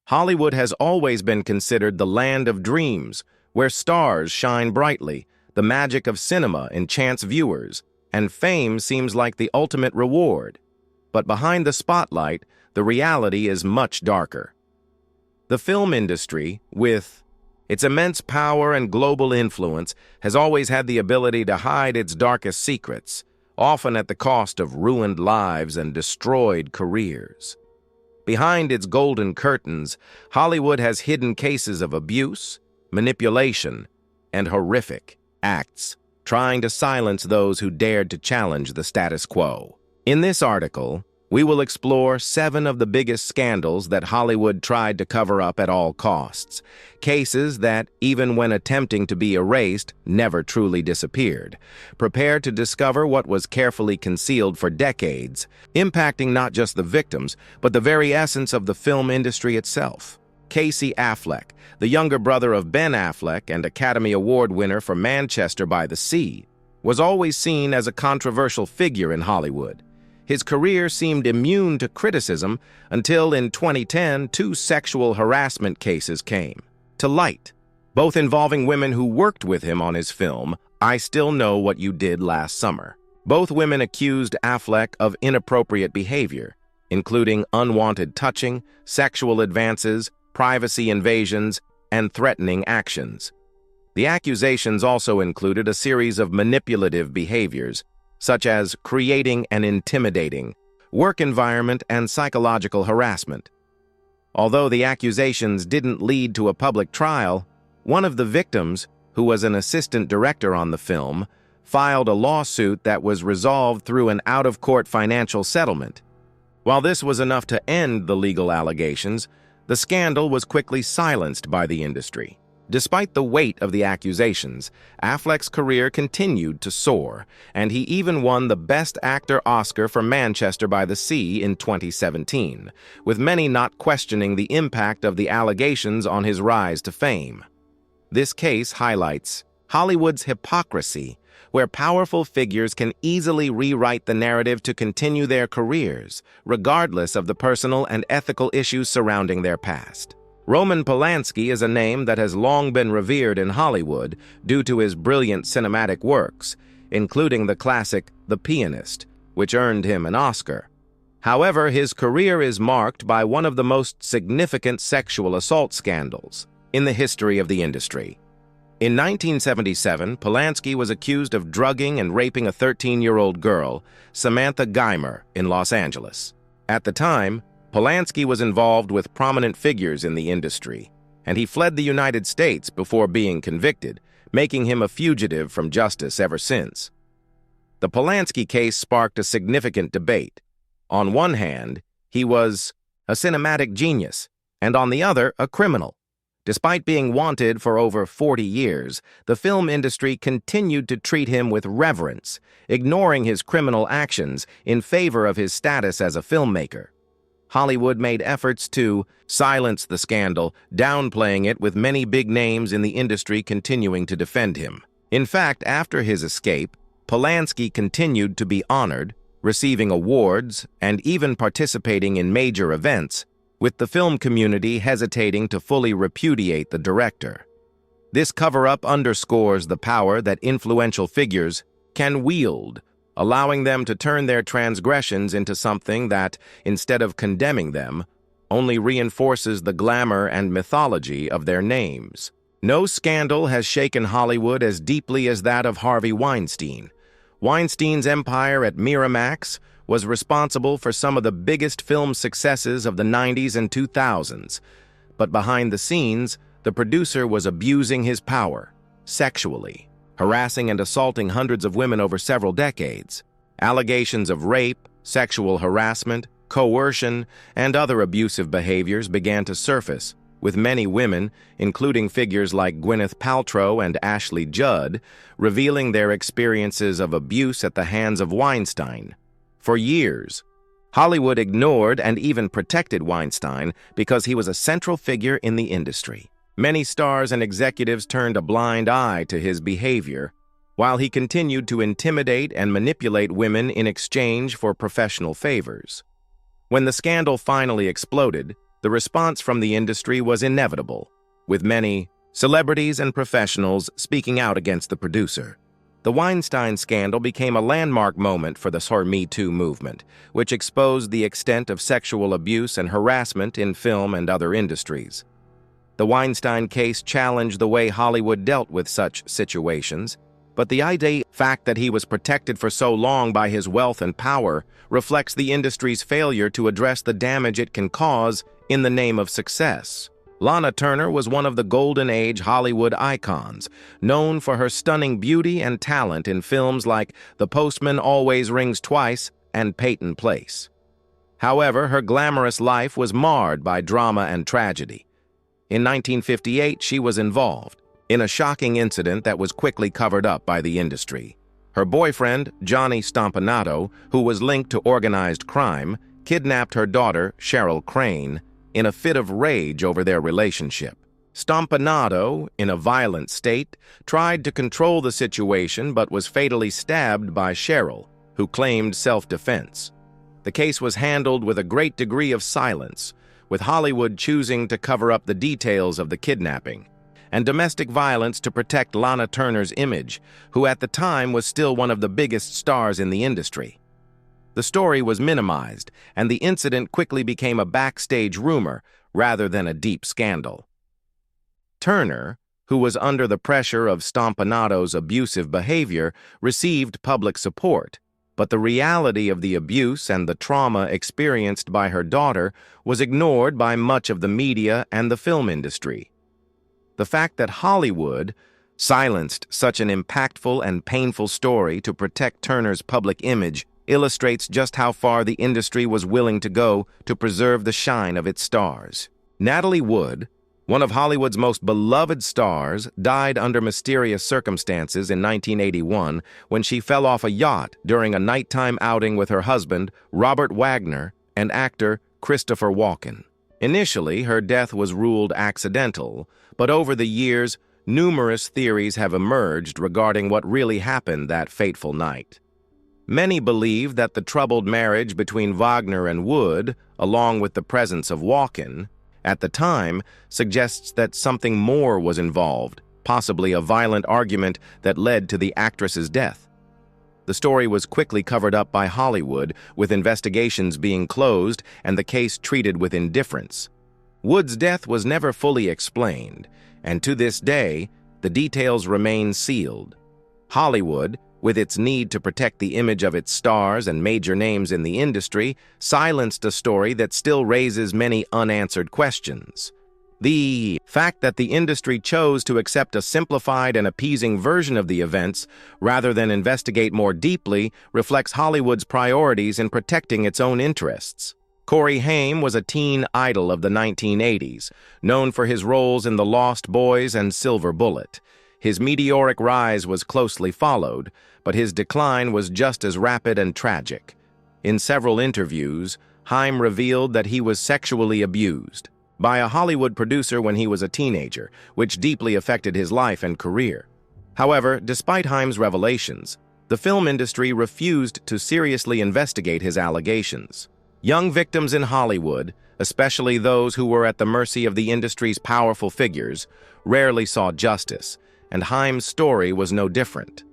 Hollywood has always been considered the land of dreams, where stars shine brightly, the magic of cinema enchants viewers, and fame seems like the ultimate reward. But behind the spotlight, the reality is much darker. The film industry, with its immense power and global influence, has always had the ability to hide its darkest secrets, often at the cost of ruined lives and destroyed careers. Behind its golden curtains, Hollywood has hidden cases of abuse, manipulation, and horrific acts, trying to silence those who dared to challenge the status quo. In this article, we will explore 7 of the biggest scandals that Hollywood tried to cover up at all costs, cases that, even when attempting to be erased, never truly disappeared. Prepare to discover what was carefully concealed for decades, impacting not just the victims, but the very essence of the film industry itself. Casey Affleck, the younger brother of Ben Affleck and Academy Award winner for Manchester by the Sea, was always seen as a controversial figure in Hollywood. His career seemed immune to criticism until in 2010, 2 sexual harassment cases came to light, both involving women who worked with him on his film, I Still Know What You Did Last Summer. Both women accused Affleck of inappropriate behavior, including unwanted touching, sexual advances, privacy invasions, and threatening actions. The accusations also included a series of manipulative behaviors, such as creating an intimidating work environment and psychological harassment. Although the accusations didn't lead to a public trial, one of the victims, who was an assistant director on the film, filed a lawsuit that was resolved through an out-of-court financial settlement. While this was enough to end the legal allegations, the scandal was quickly silenced by the industry. Despite the weight of the accusations, Affleck's career continued to soar, and he even won the Best Actor Oscar for Manchester by the Sea in 2017, with many not questioning the impact of the allegations on his rise to fame. This case highlights Hollywood's hypocrisy, where powerful figures can easily rewrite the narrative to continue their careers, regardless of the personal and ethical issues surrounding their past. Roman Polanski is a name that has long been revered in Hollywood due to his brilliant cinematic works, including the classic The Pianist, which earned him an Oscar. However, his career is marked by one of the most significant sexual assault scandals in the history of the industry. In 1977, Polanski was accused of drugging and raping a 13-year-old girl, Samantha Geimer, in Los Angeles. At the time, Polanski was involved with prominent figures in the industry, and he fled the United States before being convicted, making him a fugitive from justice ever since. The Polanski case sparked a significant debate. On one hand, he was a cinematic genius, and on the other, a criminal. Despite being wanted for over 40 years, the film industry continued to treat him with reverence, ignoring his criminal actions in favor of his status as a filmmaker. Hollywood made efforts to silence the scandal, downplaying it with many big names in the industry continuing to defend him. In fact, after his escape, Polanski continued to be honored, receiving awards, and even participating in major events, with the film community hesitating to fully repudiate the director. This cover-up underscores the power that influential figures can wield, allowing them to turn their transgressions into something that, instead of condemning them, only reinforces the glamour and mythology of their names. No scandal has shaken Hollywood as deeply as that of Harvey Weinstein. Weinstein's empire at Miramax was responsible for some of the biggest film successes of the 90s and 2000s, but behind the scenes, the producer was abusing his power, sexually, harassing and assaulting hundreds of women over several decades. Allegations of rape, sexual harassment, coercion, and other abusive behaviors began to surface, with many women, including figures like Gwyneth Paltrow and Ashley Judd, revealing their experiences of abuse at the hands of Weinstein. For years, Hollywood ignored and even protected Weinstein because he was a central figure in the industry. Many stars and executives turned a blind eye to his behavior, while he continued to intimidate and manipulate women in exchange for professional favors. When the scandal finally exploded, The response from the industry was inevitable, with many celebrities and professionals speaking out against the producer. The Weinstein scandal became a landmark moment for the Me Too movement, which exposed the extent of sexual abuse and harassment in film and other industries. The Weinstein case challenged the way Hollywood dealt with such situations, but the fact that he was protected for so long by his wealth and power reflects the industry's failure to address the damage it can cause in the name of success. Lana Turner was one of the Golden Age Hollywood icons, known for her stunning beauty and talent in films like The Postman Always Rings Twice and Peyton Place. However, her glamorous life was marred by drama and tragedy. In 1958, she was involved in a shocking incident that was quickly covered up by the industry. Her boyfriend, Johnny Stompanato, who was linked to organized crime, kidnapped her daughter, Cheryl Crane, in a fit of rage over their relationship. Stompanato, in a violent state, tried to control the situation but was fatally stabbed by Cheryl, who claimed self-defense. The case was handled with a great degree of silence, with Hollywood choosing to cover up the details of the kidnapping, and domestic violence to protect Lana Turner's image, who at the time was still one of the biggest stars in the industry. The story was minimized, and the incident quickly became a backstage rumor rather than a deep scandal. Turner, who was under the pressure of Stompanato's abusive behavior, received public support, but the reality of the abuse and the trauma experienced by her daughter was ignored by much of the media and the film industry. The fact that Hollywood silenced such an impactful and painful story to protect Turner's public image illustrates just how far the industry was willing to go to preserve the shine of its stars. Natalie Wood, one of Hollywood's most beloved stars, died under mysterious circumstances in 1981 when she fell off a yacht during a nighttime outing with her husband, Robert Wagner, and actor Christopher Walken. Initially, her death was ruled accidental, but over the years, numerous theories have emerged regarding what really happened that fateful night. Many believe that the troubled marriage between Wagner and Wood, along with the presence of Walken, at the time, suggests that something more was involved, possibly a violent argument that led to the actress's death. The story was quickly covered up by Hollywood, with investigations being closed and the case treated with indifference. Wood's death was never fully explained, and to this day, the details remain sealed. Hollywood, with its need to protect the image of its stars and major names in the industry, silenced a story that still raises many unanswered questions. The fact that the industry chose to accept a simplified and appeasing version of the events rather than investigate more deeply reflects Hollywood's priorities in protecting its own interests. Corey Haim was a teen idol of the 1980s, known for his roles in The Lost Boys and Silver Bullet. His meteoric rise was closely followed, but his decline was just as rapid and tragic. In several interviews, Haim revealed that he was sexually abused by a Hollywood producer when he was a teenager, which deeply affected his life and career. However, despite Haim's revelations, the film industry refused to seriously investigate his allegations. Young victims in Hollywood, especially those who were at the mercy of the industry's powerful figures, rarely saw justice, and Haim's story was no different.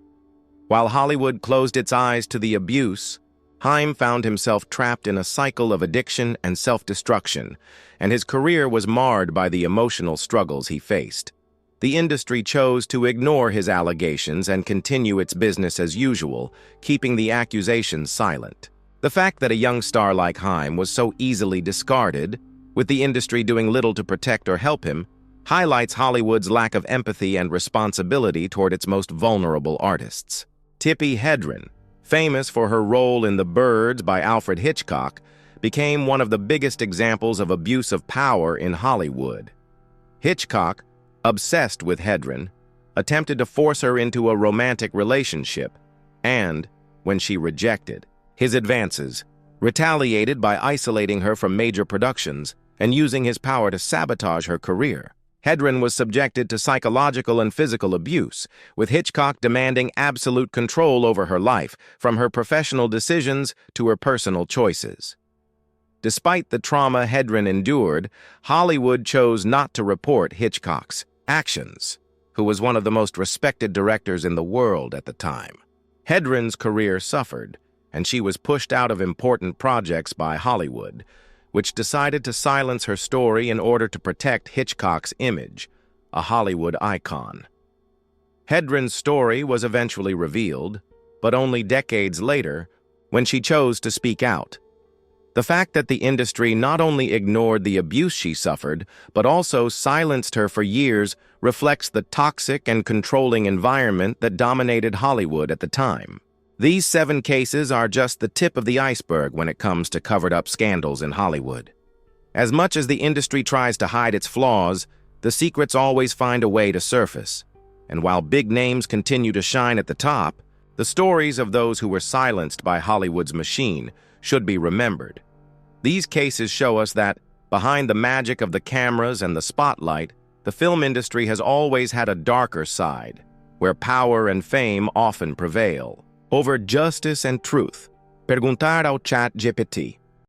While Hollywood closed its eyes to the abuse, Haim found himself trapped in a cycle of addiction and self-destruction, and his career was marred by the emotional struggles he faced. The industry chose to ignore his allegations and continue its business as usual, keeping the accusations silent. The fact that a young star like Haim was so easily discarded, with the industry doing little to protect or help him, highlights Hollywood's lack of empathy and responsibility toward its most vulnerable artists. Tippi Hedren, famous for her role in The Birds by Alfred Hitchcock, became one of the biggest examples of abuse of power in Hollywood. Hitchcock, obsessed with Hedren, attempted to force her into a romantic relationship, and, when she rejected his advances, retaliated by isolating her from major productions and using his power to sabotage her career. Hedren was subjected to psychological and physical abuse, with Hitchcock demanding absolute control over her life, from her professional decisions to her personal choices. Despite the trauma Hedren endured, Hollywood chose not to report Hitchcock's actions, who was one of the most respected directors in the world at the time. Hedren's career suffered, and she was pushed out of important projects by Hollywood, which decided to silence her story in order to protect Hitchcock's image, a Hollywood icon. Hedren's story was eventually revealed, but only decades later, when she chose to speak out. The fact that the industry not only ignored the abuse she suffered, but also silenced her for years reflects the toxic and controlling environment that dominated Hollywood at the time. These 7 cases are just the tip of the iceberg when it comes to covered-up scandals in Hollywood. As much as the industry tries to hide its flaws, the secrets always find a way to surface. And while big names continue to shine at the top, the stories of those who were silenced by Hollywood's machine should be remembered. These cases show us that, behind the magic of the cameras and the spotlight, the film industry has always had a darker side, where power and fame often prevail. Over justice and truth. Perguntar ao ChatGPT.